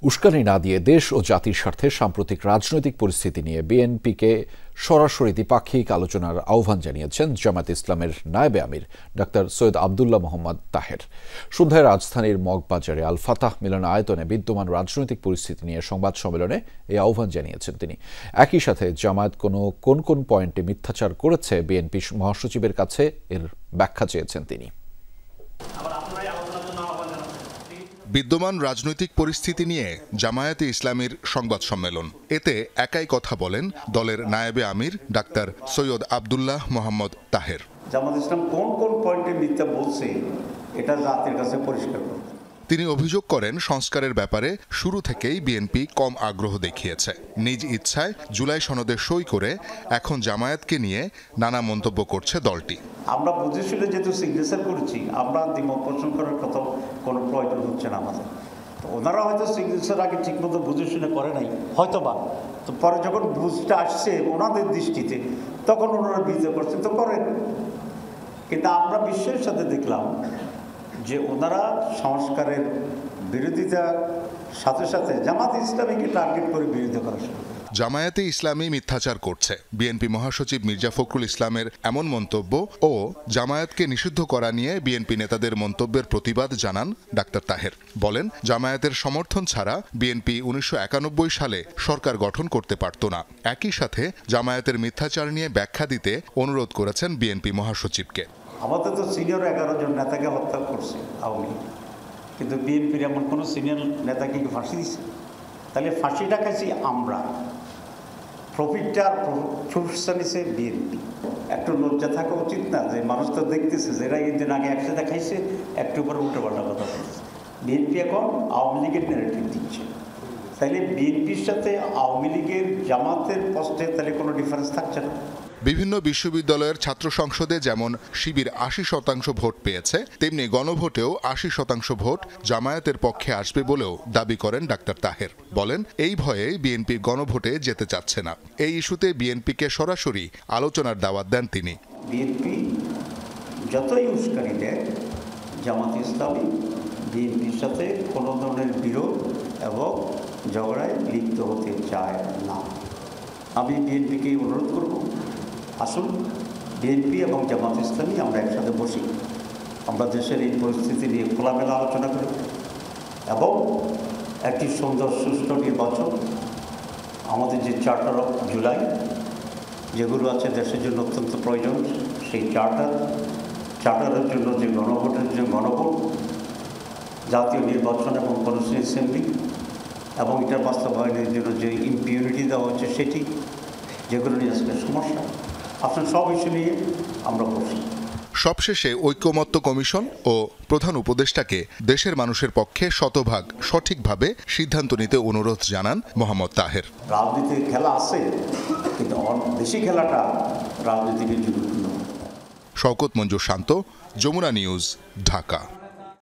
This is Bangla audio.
উস্কানি না দিয়ে দেশ ও জাতির স্বার্থে সাম্প্রতিক রাজনৈতিক পরিস্থিতি নিয়ে বিএনপিকে সরাসরি দ্বিপাক্ষিক আলোচনার আহ্বান জানিয়েছেন জামায়াতে ইসলামের নায়েবে আমির ডাক্তার সৈয়দ আবদুল্লাহ মোহাম্মদ তাহের। সন্ধ্যায় রাজধানীর মগবাজারে আল ফাতাহ মিলনায়তনে বিদ্যমান রাজনৈতিক পরিস্থিতি নিয়ে সংবাদ সম্মেলনে এই আহ্বান জানিয়েছেন তিনি। একই সাথে জামায়াত কোন কোন পয়েন্টে মিথ্যাচার করেছে বিএনপি মহাসচিবের কাছে এর ব্যাখ্যা চেয়েছেন তিনি। বিদ্যমান রাজনৈতিক পরিস্থিতি নিয়ে জামায়াতে ইসলামীর সংবাদ সম্মেলন। এতে একাই কথা বলেন দলের নায়েবে আমির ডাক্তার সৈয়দ আবদুল্লাহ মোহাম্মদ তাহের। জামায়াত ইসলাম কোন কোন পয়েন্টে মিথ্যা বলছে এটা জাতির কাছে পরিষ্কার করতে। তিনি অভিযোগ করেন সংস্কারের ব্যাপারে শুরু থেকেই বিএনপি কম আগ্রহ দেখিয়েছে। নিজ ইচ্ছায় জুলাই সনদে সই করে এখন জামায়াতকে নিয়ে নানা মন্তব্য করছে দলটি। আমরা বুঝে শুনে যেহেতু সিগনেচার করেছি, আমরা দ্বিমত পোষণ করার কথা কোনো প্রয়োজন হচ্ছে না আমাদের। তো ওনারা হয়তো সিগনেচার আগে ঠিকমতো বুঝে শুনে করে নাই হয়তো বা, তো পরে যখন বুঝটা আসছে ওনাদের দৃষ্টিতে তখন ওনারা বিরোধিতা করছে, তো করেন। কিন্তু আমরা বিশ্বের সাথে দেখলাম যে ওনারা সংস্কারের বিরোধিতার সাথে সাথে জামায়াতে ইসলামীকে টার্গেট করে বিরোধিতা করা শুরু করে। জামায়াতে ইসলামী মিথ্যাচার করছে। বিএনপি মহাসচিব মির্জা ফখরুল ইসলামের এমন মন্তব্য ও জামায়াতকে নিষিদ্ধ করা নিয়ে বিএনপি নেতাদের মন্তব্যের প্রতিবাদ জানান ডাক্তার তাহের। বলেন, জামায়াতের সমর্থন ছাড়া বিএনপি 1991 সালে সরকার গঠন করতে পারত না। একই সাথে জামায়াতের মিথ্যাচার নিয়ে ব্যাখ্যা দিতে অনুরোধ করেছেন বিএনপি মহাসচিবকে। আমাদের তো সিনিয়র 11 জন নেতাকে হত্যা করছে আওয়ামী লীগ, কিন্তু বিএনপির এমন কোনো সিনিয়র নেতাকে ফাঁসি দিচ্ছে? তাহলে ফাঁসিটা খাইছি আমরা, প্রফিটটার সুরক্ষা নিছে বিএনপি। একটু লজ্জা থাকা উচিত না যে মানুষ তো দেখতেছে যে এরা একদিন আগে একসাথে খাইছে, একটু উপরে উল্টো পাল্টা কথা বলছে। বিএনপি এখন আওয়ামী লীগের ন্যারেটিভ দিচ্ছে। তাহলে বিএনপির সাথে আওয়ামী লীগের জামাতের পোস্টে তাহলে কোনো ডিফারেন্স থাকছে না। বিভিন্ন বিশ্ববিদ্যালয়ের ছাত্র সংসদে যেমন শিবির 80% ভোট পেয়েছে, তেমনি গণভোটেও 80% ভোট জামায়াতের পক্ষে আসবে বলেও দাবি করেন ডাক্তার তাহের। বলেন, এই ভয়ে বিএনপি গণভোটে যেতে চাচ্ছে না। এই ইস্যুতে বিএনপিকে সরাসরি আলোচনার দাওয়াত দেন তিনি। বিএনপি যতই উস্কানি দেয়, জামাত ইসলামী বিএনপির সাথে কোনো ধরনের বিরোধ এবং ঝগড়ায় লিপ্ত হতে চায় না। আমি বিএনপিকে অনুরোধ করব, আসুন বিএনপি এবং জামাত ইসলামী আমরা একসাথে বসি, আমরা দেশের এই পরিস্থিতি নিয়ে খোলামেলা আলোচনা করি এবং একটি সুন্দর সুষ্ঠু নির্বাচন, আমাদের যে চার্টার অফ জুলাই যেগুলো আছে দেশের জন্য অত্যন্ত প্রয়োজন, সেই চার্টারের জন্য যে গণভোটের যে গণভোট, জাতীয় নির্বাচন এবং কনস্টিটিউয়েন্সি অ্যাসেম্বলি এবং এটার বাস্তবায়নের জন্য যে ইম্পিউনিটি দেওয়া হচ্ছে সেটি, যেগুলো নিয়ে আসলে সমস্যা, আপনার সব ইস্যু নিয়ে আমরা বসি। সবশেষে ঐক্যমত্য কমিশন ও প্রধান উপদেষ্টাকে দেশের মানুষের পক্ষে শতভাগ সঠিকভাবে সিদ্ধান্ত নিতে অনুরোধ জানান মোহাম্মদ তাহের। রাজনীতির খেলা আছে, কিন্তু বেশি খেলাটা রাজনীতিকে ঝুঁকিপূর্ণ। শওকত মঞ্জুর শান্ত, যমুনা নিউজ, ঢাকা।